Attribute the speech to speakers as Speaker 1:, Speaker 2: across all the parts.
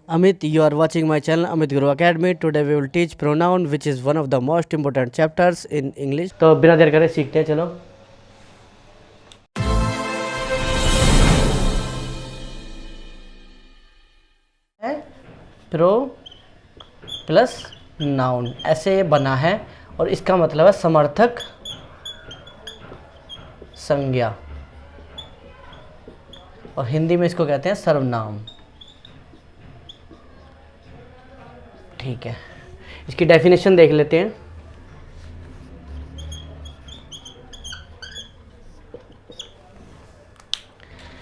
Speaker 1: Amit, you are watching my channel Amit Guru Academy. Today we will teach pronoun, which is one of the most important chapters in English. तो बिना देर करे सीखते हैं, चलो। Pro plus noun ऐसे ये बना है और इसका मतलब है समर्थक संज्ञा, और हिंदी में इसको कहते हैं सर्वनाम। ठीक है, इसकी डेफिनेशन देख लेते हैं।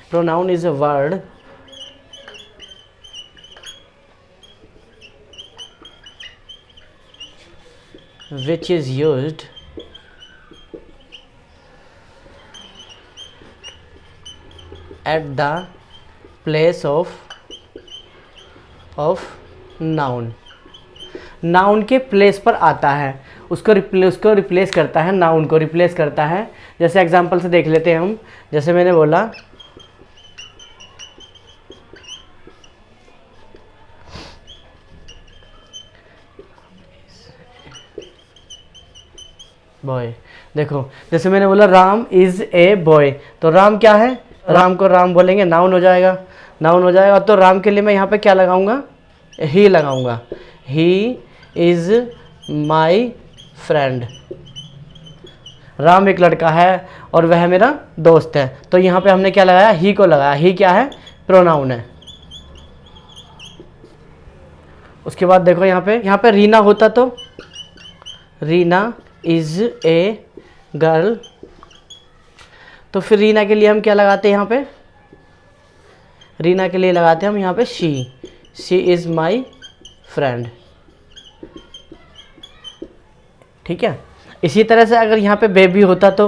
Speaker 1: Pronoun is a word which is used at the place of noun। Noun के प्लेस पर आता है, उसको रिप्लेस करता है, नाउन को रिप्लेस करता है। जैसे एग्जांपल से देख लेते हैं हम। जैसे मैंने बोला बॉय, देखो जैसे मैंने बोला राम इज़ ए बॉय, तो राम क्या है, राम को राम बोलेंगे, नाउन हो जाएगा, नाउन हो जाएगा। तो राम के लिए मैं यहाँ पे क्या लगाऊंगा, ही लगाऊंगा। He is my friend. Ram एक लड़का है और वह मेरा दोस्त है, तो यहाँ पे हमने क्या लगाया, ही को लगाया। ही क्या है, प्रोनाउन है। उसके बाद देखो यहाँ पे रीना होता तो रीना इज़ ए गर्ल, तो फिर रीना के लिए हम क्या लगाते हैं, यहाँ पे रीना के लिए लगाते हैं हम यहाँ पे शी इज़ माई फ्रेंड। ठीक है, इसी तरह से अगर यहाँ पे बेबी होता तो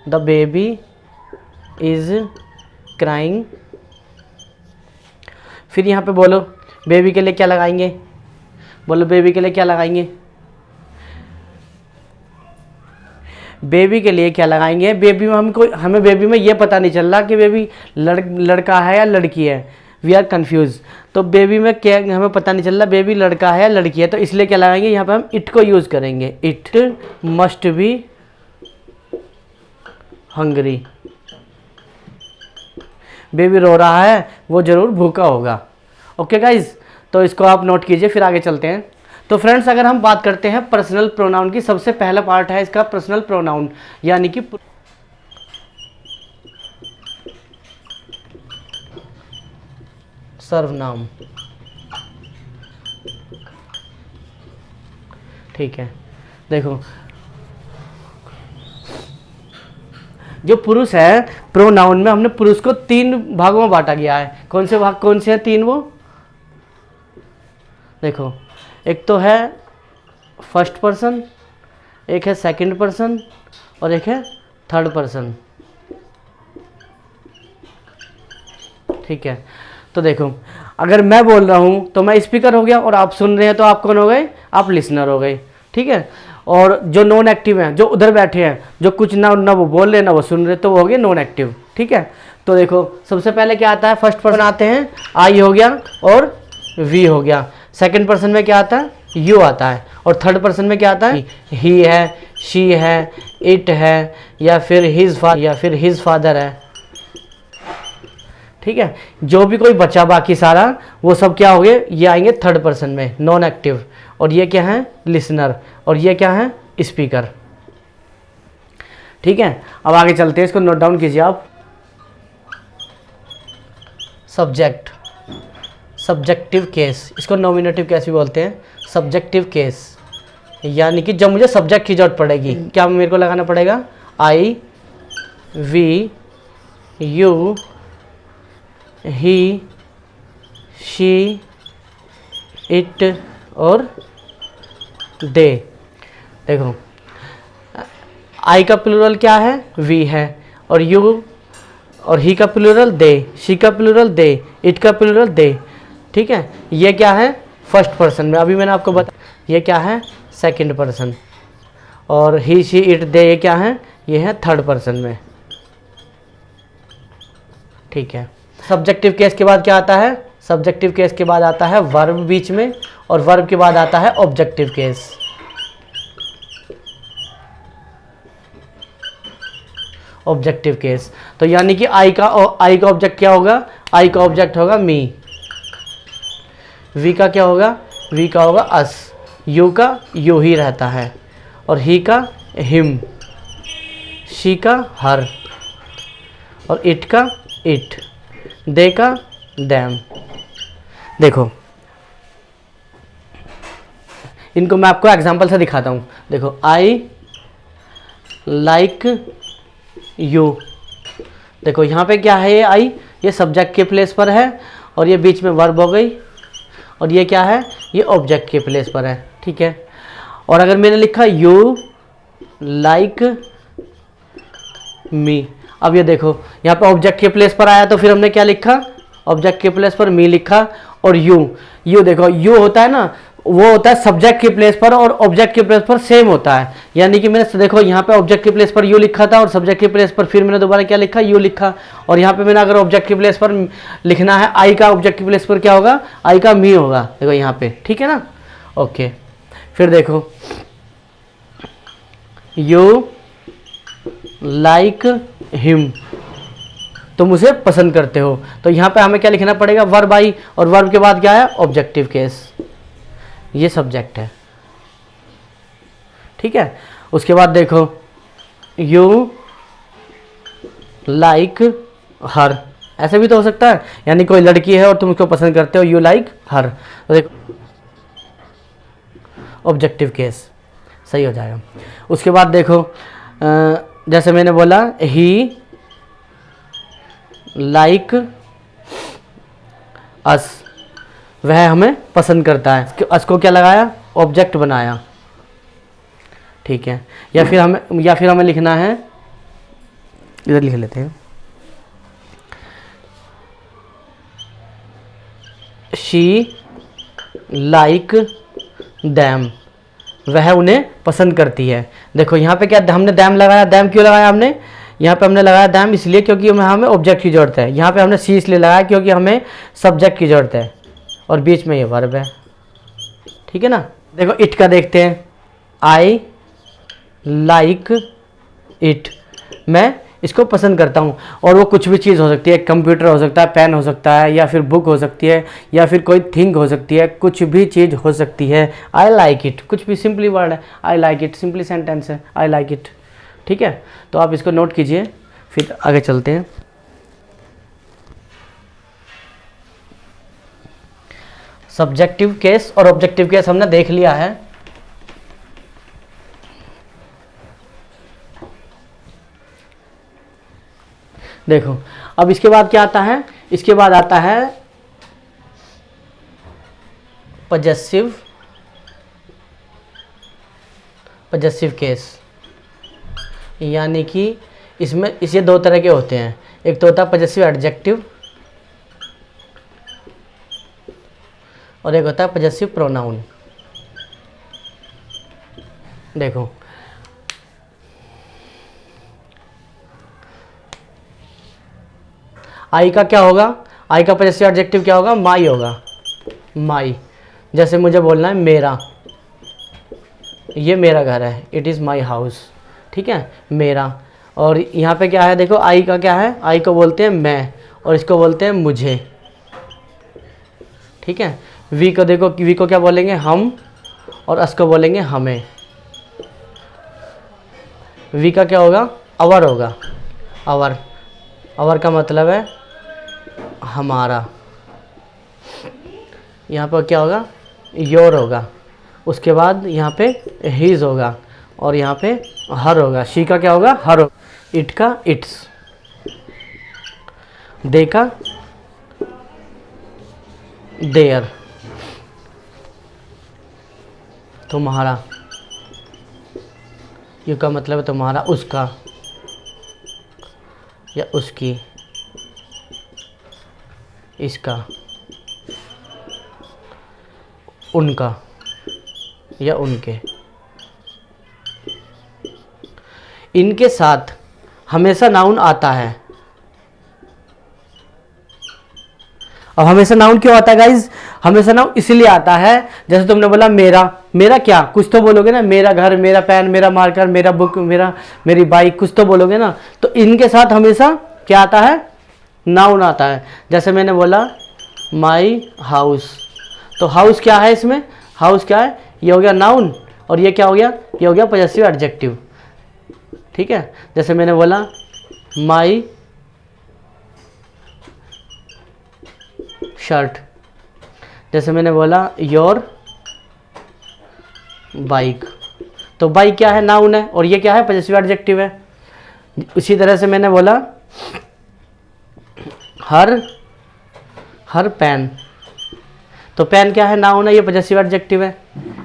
Speaker 1: द बेबी इज़ क्राइंग। फिर यहाँ पे बोलो बेबी के लिए क्या लगाएंगे, बोलो बेबी के लिए क्या लगाएंगे, बेबी के लिए क्या लगाएंगे। बेबी में हमें बेबी में ये पता नहीं चल रहा कि बेबी लड़का है या लड़की है, वी आर कन्फ्यूज। तो बेबी में क्या हमें पता नहीं चल रहा बेबी लड़का है या लड़की है, तो इसलिए क्या लगाएंगे, यहाँ पे हम इट को यूज़ करेंगे। It must be hungry. Baby रो रहा है, वो ज़रूर भूखा होगा। ओके गाइज, तो इसको आप नोट कीजिए, फिर आगे चलते हैं। तो फ्रेंड्स, अगर हम बात करते हैं पर्सनल प्रोनाउन की, सबसे पहला पार्ट है इसका पर्सनल प्रोनाउन, यानी कि सर्वनाम। ठीक है, देखो जो पुरुष है प्रोनाउन में हमने पुरुष को 3 भागों में बांटा गया है। कौन से भाग, कौन से हैं 3 वो, देखो एक तो है फर्स्ट पर्सन, एक है सेकंड पर्सन और एक है थर्ड पर्सन। ठीक है, तो देखो अगर मैं बोल रहा हूँ तो मैं स्पीकर हो गया, और आप सुन रहे हैं तो आप कौन हो गए, आप लिसनर हो गए। ठीक है, और जो नॉन एक्टिव हैं, जो उधर बैठे हैं, जो कुछ ना वो बोल रहे हैं ना वो सुन रहे, तो वो हो गए नॉन एक्टिव। ठीक है, तो देखो सबसे पहले क्या आता है, फर्स्ट पर्सन आते हैं, आई हो गया और वी हो गया। सेकंड पर्सन में क्या आता है, यू आता है, और थर्ड पर्सन में क्या आता है, ही है, शी है, इट है, या फिर हिज फादर है। ठीक है, जो भी कोई बचा बाकी सारा वो सब क्या हो गए, ये आएंगे थर्ड पर्सन में, नॉन एक्टिव, और ये क्या है, लिसनर, और ये क्या है, स्पीकर। ठीक है, अब आगे चलते हैं, इसको नोट डाउन कीजिए आप। सब्जेक्ट, सब्जेक्टिव केस, इसको नॉमिनेटिव केस भी बोलते हैं, सब्जेक्टिव केस, यानी कि जब मुझे सब्जेक्ट की जरूरत पड़ेगी, क्या मेरे को लगाना पड़ेगा, I, we, you, he, she, it और दे। देखो आई का प्लूरल क्या है, वी है, और यू और ही का प्लूरल दे, शी का प्लूरल दे, इट का प्लूरल दे। ठीक है, ये क्या है, फर्स्ट पर्सन में, अभी मैंने आपको बताया। ये क्या है, सेकंड पर्सन, और ही शी इट दे ये क्या है, ये है थर्ड पर्सन में। ठीक है, सब्जेक्टिव केस के बाद क्या आता है? सब्जेक्टिव केस के बाद आता है वर्ब बीच में, और वर्ब के बाद आता है ऑब्जेक्टिव केस। ऑब्जेक्टिव केस तो यानी कि आई का ऑब्जेक्ट क्या होगा? आई का ऑब्जेक्ट होगा मी। वी का क्या होगा? वी का होगा अस। यू का यू ही रहता है, और ही का हिम, शी का हर, और इट का इट, दे का दैम। देखो इनको मैं आपको एग्जांपल से दिखाता हूँ। देखो आई लाइक यू, देखो यहाँ पे क्या है? ये आई, ये सब्जेक्ट के प्लेस पर है, और ये बीच में वर्ब हो गई, और ये क्या है? ये ऑब्जेक्ट के प्लेस पर है, ठीक है। और अगर मैंने लिखा यू लाइक मी, अब ये देखो यहाँ पे ऑब्जेक्ट के प्लेस पर आया, तो फिर हमने क्या लिखा? ऑब्जेक्ट के प्लेस पर मी लिखा, और यू देखो यू होता है ना, वो होता है सब्जेक्ट के प्लेस पर, और ऑब्जेक्ट के प्लेस पर सेम होता है। यानी कि मैंने देखो यहाँ पे ऑब्जेक्ट के प्लेस पर यू लिखा था, और सब्जेक्ट के प्लेस पर फिर मैंने दोबारा क्या लिखा? यू लिखा। और यहाँ पे मैंने अगर ऑब्जेक्ट के प्लेस पर लिखना है आई का, ऑब्जेक्ट के प्लेस पर क्या होगा? आई का मी होगा, देखो यहाँ पे, ठीक है ना। ओके, फिर देखो यू लाइक हिम, तुम उसे पसंद करते हो, तो यहाँ पे हमें क्या लिखना पड़ेगा? वर्ब आई, और वर्ब के बाद क्या है? ऑब्जेक्टिव केस, ये सब्जेक्ट है, ठीक है। उसके बाद देखो यू लाइक हर, ऐसे भी तो हो सकता है, यानी कोई लड़की है और तुम उसको पसंद करते हो, यू लाइक हर, तो देखो ऑब्जेक्टिव केस सही हो जाएगा। उसके बाद देखो जैसे मैंने बोला ही लाइक अस, वह हमें पसंद करता है, अस को क्या लगाया? ऑब्जेक्ट बनाया, ठीक है। या फिर हमें लिखना है, इधर लिख लेते हैं, शी लाइक दैम, वह उन्हें पसंद करती है। देखो यहाँ पे क्या हमने दैम लगाया? दैम क्यों लगाया हमने? यहाँ पे हमने लगाया दैम इसलिए क्योंकि हमें ऑब्जेक्ट की जरूरत है। यहाँ पे हमने सी इसलिए लगाया क्योंकि हमें सब्जेक्ट की जरूरत है, और बीच में ये वर्ब है, ठीक है ना। देखो इट का देखते हैं, आई लाइक इट, मैं इसको पसंद करता हूँ, और वो कुछ भी चीज़ हो सकती है, कंप्यूटर हो सकता है, पेन हो सकता है, या फिर बुक हो सकती है, या फिर कोई थिंग हो सकती है, कुछ भी चीज़ हो सकती है। आई लाइक इट कुछ भी सिंपली वर्ड है, I like it simply sentence है, आई लाइक इट, ठीक है। तो आप इसको नोट कीजिए, फिर आगे चलते हैं। सब्जेक्टिव केस और ऑब्जेक्टिव केस हमने देख लिया है। देखो अब इसके बाद क्या आता है? इसके बाद आता है पजेसिव केस, यानी कि इसमें इसे दो तरह के होते हैं। एक तो होता है पजेसिव एडजेक्टिव, और एक होता है पजेसिव प्रोनाउन। देखो आई का क्या होगा? आई का पजेसिव एडजेक्टिव क्या होगा? माई होगा, माई। जैसे मुझे बोलना है मेरा, ये मेरा घर है, इट इज़ माई हाउस, ठीक है, मेरा। और यहाँ पे क्या है? देखो आई का क्या है? आई को बोलते हैं मैं, और इसको बोलते हैं मुझे, ठीक है। वी को देखो, वी को क्या बोलेंगे? हम, और अस को बोलेंगे हमें। वी का क्या होगा? अवर होगा, अवर। अवर का मतलब है हमारा। यहाँ पर क्या होगा? योर होगा। उसके बाद यहाँ पे हिज होगा, और यहाँ पे हर होगा। शी का क्या होगा? हर होगा। इट का इट्स, दे का देयर, तुम्हारा। यू का मतलब है तुम्हारा, उसका या उसकी, इसका, उनका या उनके। इनके साथ हमेशा नाउन आता है, अब हमेशा नाउन क्यों आता है गाइज? हमेशा नाउन इसलिए आता है, जैसे तुमने बोला मेरा, मेरा क्या, कुछ तो बोलोगे ना, मेरा घर, मेरा पेन, मेरा मार्कर, मेरा बुक, मेरी बाइक, कुछ तो बोलोगे ना। तो इनके साथ हमेशा क्या आता है? नाउन आता है। जैसे मैंने बोला माई हाउस, तो हाउस क्या है इसमें? हाउस क्या है? ये हो गया नाउन, और ये क्या हो गया? ये हो गया पॉजेसिव एडजेक्टिव। ठीक है, जैसे मैंने बोला माई शर्ट, जैसे मैंने बोला योर बाइक, तो बाइक क्या है? नाउन है, और ये क्या है? पॉजेसिव एडजेक्टिव है। उसी तरह से मैंने बोला हर पेन, तो पेन क्या है? नाउन है, ये पॉजेसिव एडजेक्टिव है।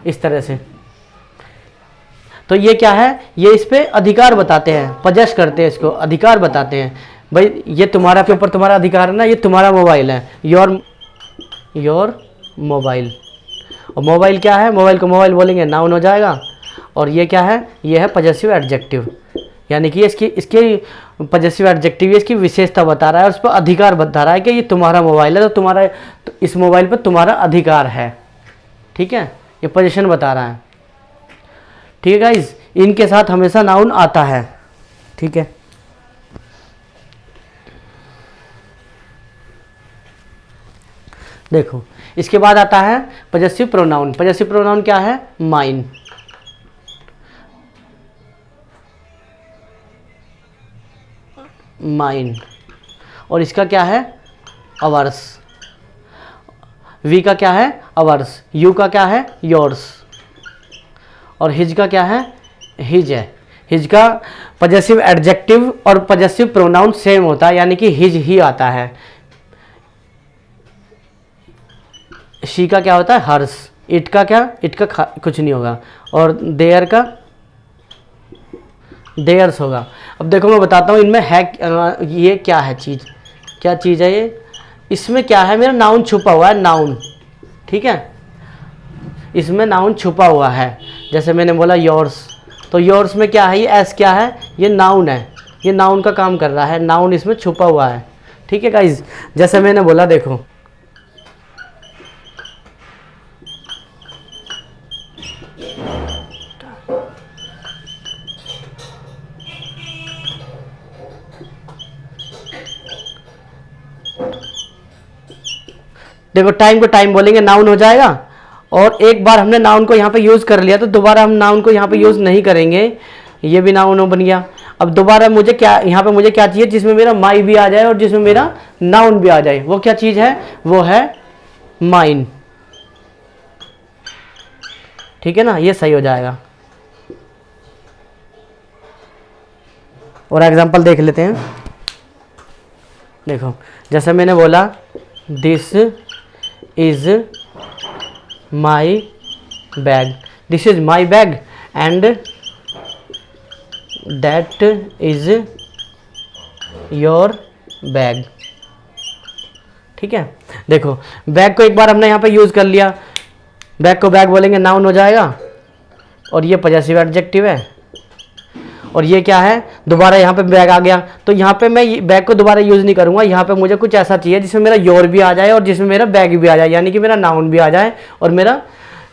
Speaker 1: इस तरह से तो ये क्या है? ये इस पे अधिकार बताते हैं, पजेस करते हैं, इसको अधिकार बताते हैं। भाई ये तुम्हारा के ऊपर तुम्हारा अधिकार है ना, ये तुम्हारा मोबाइल है, योर मोबाइल। और मोबाइल क्या है? मोबाइल को मोबाइल बोलेंगे, नाउन हो जाएगा। और ये क्या है? ये है पॉजेसिव एडजेक्टिव, यानी कि इसकी पॉजेसिव एडजेक्टिव इसकी विशेषता बता रहा है, और उस पर अधिकार बता रहा है कि ये तुम्हारा मोबाइल है, तो इस मोबाइल पर तुम्हारा अधिकार है। ठीक है, ये पोजीशन बता रहा है। ठीक है गाइज, इनके साथ हमेशा नाउन आता है। ठीक है, देखो इसके बाद आता है पॉजेसिव प्रोनाउन। पॉजेसिव प्रोनाउन क्या है? माइन। माइन, और इसका क्या है? अवर्स। वी का क्या है? अवर्स। यू का क्या है? योर्स। और हिज का क्या है? हिज है। हिज का पॉजेसिव एडजेक्टिव और पॉजेसिव प्रोनाउन सेम होता है, यानी कि हिज ही आता है। शी का क्या होता है? हर्स। इट का क्या? इट का कुछ नहीं होगा। और देयर का देयर्स होगा। अब देखो मैं बताता हूँ इनमें है ये क्या है चीज़, क्या चीज़ है ये? इसमें क्या है? मेरा नाउन छुपा हुआ है, नाउन। ठीक है, इसमें नाउन छुपा हुआ है। जैसे मैंने बोला योर्स, तो योर्स में क्या है? ये एस क्या है? ये नाउन है, ये नाउन का काम कर रहा है, नाउन इसमें छुपा हुआ है। ठीक है गाइज, जैसे मैंने बोला देखो देखो टाइम को टाइम बोलेंगे, नाउन हो जाएगा। और एक बार हमने नाउन को यहाँ पे यूज़ कर लिया, तो दोबारा हम नाउन को यहाँ पे यूज़ नहीं करेंगे, ये भी नाउन बन गया। अब दोबारा मुझे क्या, यहाँ पे मुझे क्या चाहिए? जिसमें मेरा माई भी आ जाए और जिसमें मेरा नाउन भी आ जाए। वो क्या चीज़ है? वो है माइन। ठीक है ना, ये सही हो जाएगा। और एग्जांपल देख लेते हैं। देखो जैसे मैंने बोला this is my bag, this is my bag and that is your bag. ठीक है, देखो बैग को एक बार हमने यहाँ पे यूज़ कर लिया, बैग को बैग बोलेंगे, नाउन हो जाएगा। और ये पॉजेसिव एडजेक्टिव है। और ये क्या है? दोबारा यहाँ पे बैग आ गया, तो यहाँ पे मैं बैग को दोबारा यूज़ नहीं करूँगा। यहाँ पे मुझे कुछ ऐसा चाहिए जिसमें मेरा योर भी आ जाए और जिसमें मेरा बैग भी आ जाए, यानी कि मेरा नाउन भी आ जाए और मेरा,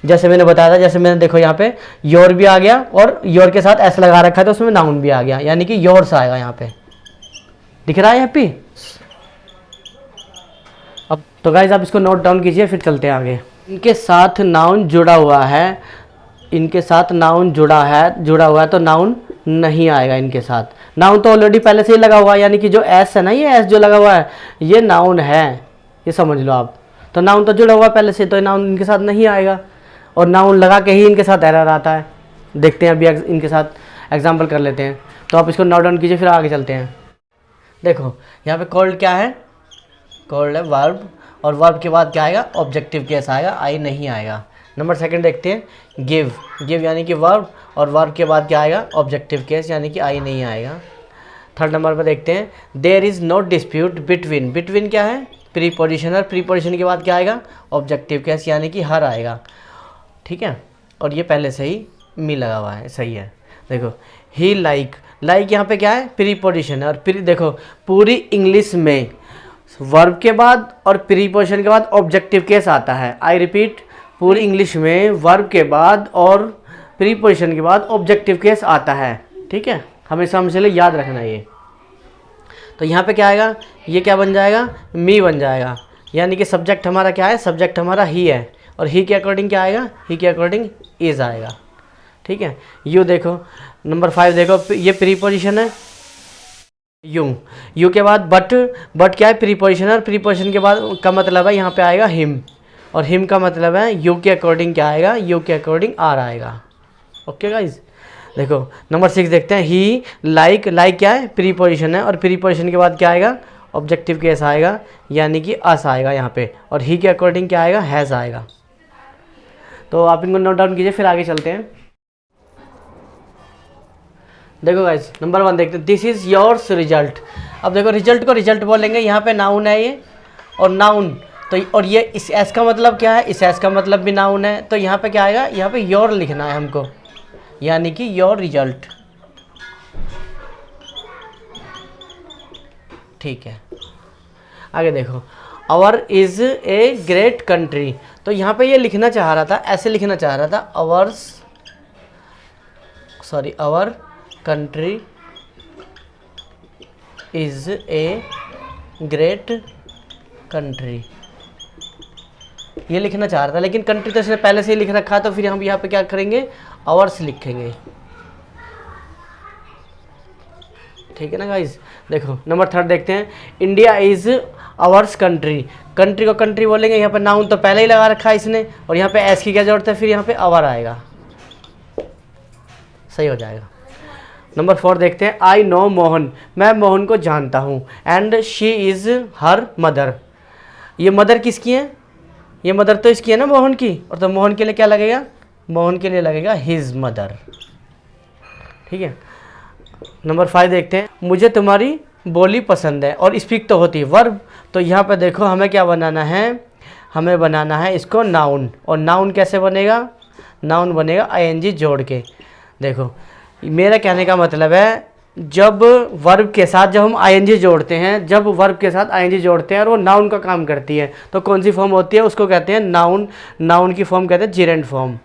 Speaker 1: जैसे मैंने बताया था, जैसे मैंने देखो यहाँ पे योर भी आ गया और योर के साथ ऐसा लगा रखा है, तो उसमें नाउन भी आ गया, यानी कि योर्स आएगा। यहाँ पे दिख रहा है हैप्पी? अब तो गाइज आप इसको नोट डाउन कीजिए, फिर चलते हैं आगे। इनके साथ नाउन जुड़ा हुआ है, इनके साथ नाउन जुड़ा हुआ है, तो नाउन नहीं आएगा इनके साथ। नाउन तो ऑलरेडी पहले से ही लगा हुआ है, यानी कि जो एस है ना, ये एस जो लगा हुआ है ये नाउन है, ये समझ लो आप। तो नाउन तो जुड़ा हुआ है पहले से, तो नाउन इनके साथ नहीं आएगा। और नाउन लगा के ही इनके साथ एरर आता है। देखते हैं अभी इनके साथ एग्जाम्पल कर लेते हैं। तो आप इसको नोट डाउन कीजिए, फिर आगे चलते हैं। देखो यहाँ पे कॉल्ड क्या है? कॉल्ड है वर्ब, और वर्ब के बाद क्या आएगा? ऑब्जेक्टिव केस आएगा, आई नहीं आएगा। नंबर सेकंड देखते हैं, गिव। गिव यानी कि वर्ब, और वर्ब के बाद क्या आएगा? ऑब्जेक्टिव केस, यानी कि आई नहीं आएगा। थर्ड नंबर पर देखते हैं, there is no dispute between. Between क्या है? प्रीपोजिशनर। प्रीपोजिशन के बाद क्या आएगा? ऑब्जेक्टिव केस, यानी कि हर आएगा। ठीक है, और ये पहले से ही मी लगा हुआ है, सही है। देखो ही लाइक, लाइक यहाँ पे क्या है? प्रीपोजिशन है। और देखो पूरी इंग्लिश में वर्ब के बाद और प्रीपोजिशन के बाद ऑब्जेक्टिव केस आता है। आई रिपीट, पूरी इंग्लिश में वर्ब के बाद और प्रीपोजिशन के बाद ऑब्जेक्टिव केस आता है। ठीक है, हमेशा हमसे याद रखना ये। तो यहाँ पे क्या आएगा, ये क्या बन जाएगा, मी बन जाएगा, यानी कि सब्जेक्ट हमारा क्या है, सब्जेक्ट हमारा ही है, और ही के अकॉर्डिंग क्या आएगा, ही के अकॉर्डिंग इज आएगा। ठीक है, यू देखो, नंबर 5 देखो, ये प्रीपोजिशन है यू के बाद बट क्या है, प्रीपोजिशन है, और प्रीपोजिशन के बाद का मतलब है यहाँ पे आएगा हिम, और हिम का मतलब है यू के अकॉर्डिंग क्या आएगा, यू के अकॉर्डिंग आर आएगा। ओके गाइज, देखो नंबर 6 देखते हैं, ही लाइक क्या है, प्रीपोजिशन है, और प्रीपोजिशन के बाद क्या आएगा, ऑब्जेक्टिव केस आएगा, यानी कि अस आएगा यहाँ पे, और ही के अकॉर्डिंग क्या आएगा, हैज़ आएगा। तो आप इनको नोट डाउन कीजिए, फिर आगे चलते हैं। देखो गाइज, नंबर 1 देखते हैं, दिस इज़ योर्स रिजल्ट। अब देखो रिजल्ट को रिजल्ट बोलेंगे, यहाँ पे नाउन है ये, और नाउन तो, और ये इस एस का मतलब क्या है, इस एस का मतलब भी नाउन है, तो यहाँ पे क्या आएगा, यहाँ पे योर लिखना है हमको, यानी कि योर रिजल्ट। ठीक है, आगे देखो, our is a great country. तो यहाँ पे ये लिखना चाह रहा था, ऐसे लिखना चाह रहा था, our country is a great country, ये लिखना चाह रहा था, लेकिन कंट्री तो इसने पहले से ही लिख रखा है, तो फिर हम यहाँ पे क्या करेंगे, आवर्स लिखेंगे। ठीक है ना गाइज, देखो नंबर 3 देखते हैं, India is ours country. Country को कंट्री बोलेंगे, यहाँ पे नाउन तो पहले ही लगा रखा है इसने, और यहाँ पे एस की क्या जरूरत है, फिर यहाँ पे आवर आएगा, सही हो जाएगा। नंबर 4 देखते हैं, आई नो मोहन, मैं मोहन को जानता हूँ, and she is her mother. ये मदर किसकी है, ये मदर तो इसकी है ना, मोहन की, और तो मोहन के लिए क्या लगेगा, मोहन के लिए लगेगा हिज मदर। ठीक है, नंबर 5 देखते हैं, मुझे तुम्हारी बोली पसंद है, और स्पीक तो होती है वर्ब, तो यहाँ पे देखो हमें क्या बनाना है, हमें बनाना है इसको नाउन, और नाउन कैसे बनेगा, नाउन बनेगा आईएनजी जोड़ के। देखो मेरा कहने का मतलब है, जब वर्ब के साथ जब हम आईएनजी जोड़ते हैं, जब वर्ब के साथ आईएनजी जोड़ते हैं और वो नाउन का काम करती है, तो कौन सी फॉर्म होती है, उसको कहते हैं नाउन। नाउन की फॉर्म कहते हैं जिरेंट फॉर्म।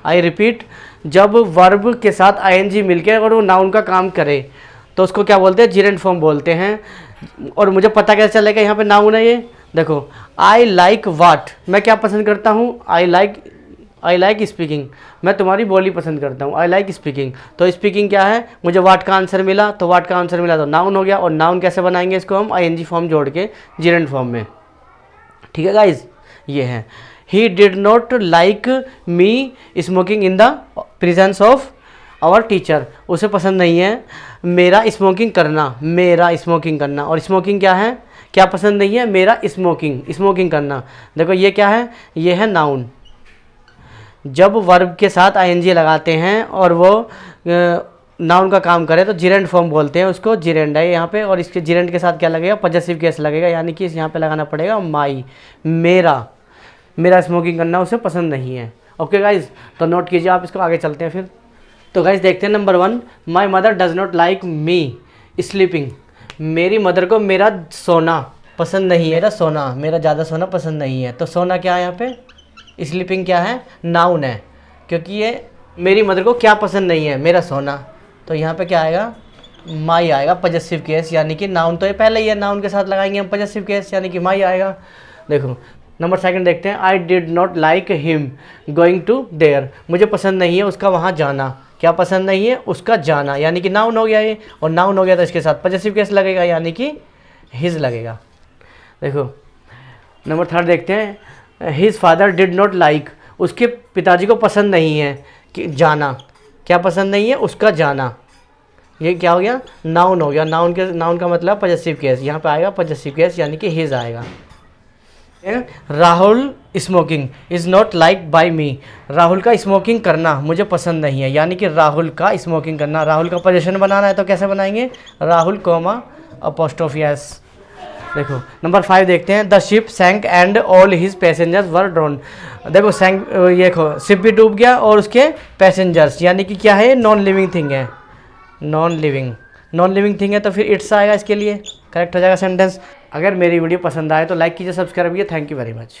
Speaker 1: आई रिपीट, जब वर्ब के साथ आईएनजी मिलके अगर वो नाउन का काम करे तो उसको क्या बोलते हैं, जिरेंट फॉर्म बोलते हैं। और मुझे पता कैसे चलेगा यहाँ पे नाउन है ये, देखो आई लाइक वाट, मैं क्या पसंद करता हूँ, आई लाइक स्पीकिंग, मैं तुम्हारी बोली पसंद करता हूँ, आई लाइक स्पीकिंग। तो स्पीकिंग क्या है, मुझे वाट का आंसर मिला, तो वाट का आंसर मिला तो नाउन हो गया, और नाउन कैसे बनाएंगे इसको हम, आईएनजी फॉर्म जोड़ के जिरेंट फॉर्म में। ठीक है गाइज, ये है, he did not like me smoking in the presence of our teacher, उसे पसंद नहीं है मेरा स्मोकिंग करना, और स्मोकिंग क्या है, क्या पसंद नहीं है, मेरा स्मोकिंग करना। देखो ये क्या है, ये है नाउन। जब वर्ब के साथ आईएनजी लगाते हैं और वो नाउन का काम करे तो जिरेंट फॉर्म बोलते हैं उसको, जिरेंट है यहाँ पे, और इसके जिरेंट के साथ क्या लगेगा, पॉजेसिव केस लगेगा, यानी कि यहाँ पे लगाना पड़ेगा माई, मेरा स्मोकिंग करना उसे पसंद नहीं है। ओके गाइज, तो नोट कीजिए आप इसको, आगे चलते हैं फिर। तो गाइज देखते हैं number 1, my mother does not like me sleeping, मेरी मदर को मेरा सोना पसंद नहीं है, मेरा ज़्यादा सोना पसंद नहीं है। तो सोना क्या है यहाँ पे, स्लीपिंग क्या है, नाउन है, क्योंकि ये मेरी मदर को क्या पसंद नहीं है, मेरा सोना, तो यहाँ पे क्या आएगा, माई आएगा, पॉजेसिव केस, यानी कि नाउन तो ये पहले ही है, नाउन के साथ लगाएंगे हम पॉजेसिव केस, यानी कि माई आएगा। देखो नंबर 2 देखते हैं, I did not like him going to there, मुझे पसंद नहीं है उसका वहाँ जाना, क्या पसंद नहीं है, उसका जाना, यानी कि नाउन हो गया ये, और नाउन हो गया तो इसके साथ पॉजेसिव केस लगेगा, यानी कि हिज लगेगा। देखो नंबर 3 देखते हैं, his father did not like, उसके पिताजी को पसंद नहीं है कि जाना, क्या पसंद नहीं है, उसका जाना, ये क्या हो गया, नाउन हो गया। नाउन का मतलब पॉजेसिव केस, यहाँ पे आएगा पॉजेसिव केस, यानी कि हिज आएगा। Rahul smoking is not like by me, Rahul का स्मोकिंग करना मुझे पसंद नहीं है, यानी कि राहुल का स्मोकिंग करना, राहुल का पोजीशन बनाना है तो कैसे बनाएंगे, राहुल कोमा अपोस्ट्रोफी एस। देखो नंबर 5 देखते हैं, the ship sank and all his passengers were drowned. देखो सैंक, ये देखो शिप भी डूब गया और उसके पैसेंजर्स, यानी कि क्या है, नॉन लिविंग थिंग है, नॉन नॉन लिविंग थिंग है तो फिर इट्स आएगा इसके लिए, करेक्ट हो जाएगा सेंटेंस। अगर मेरी वीडियो पसंद आए तो लाइक कीजिए, सब्सक्राइब कीजिए। Thank you very much.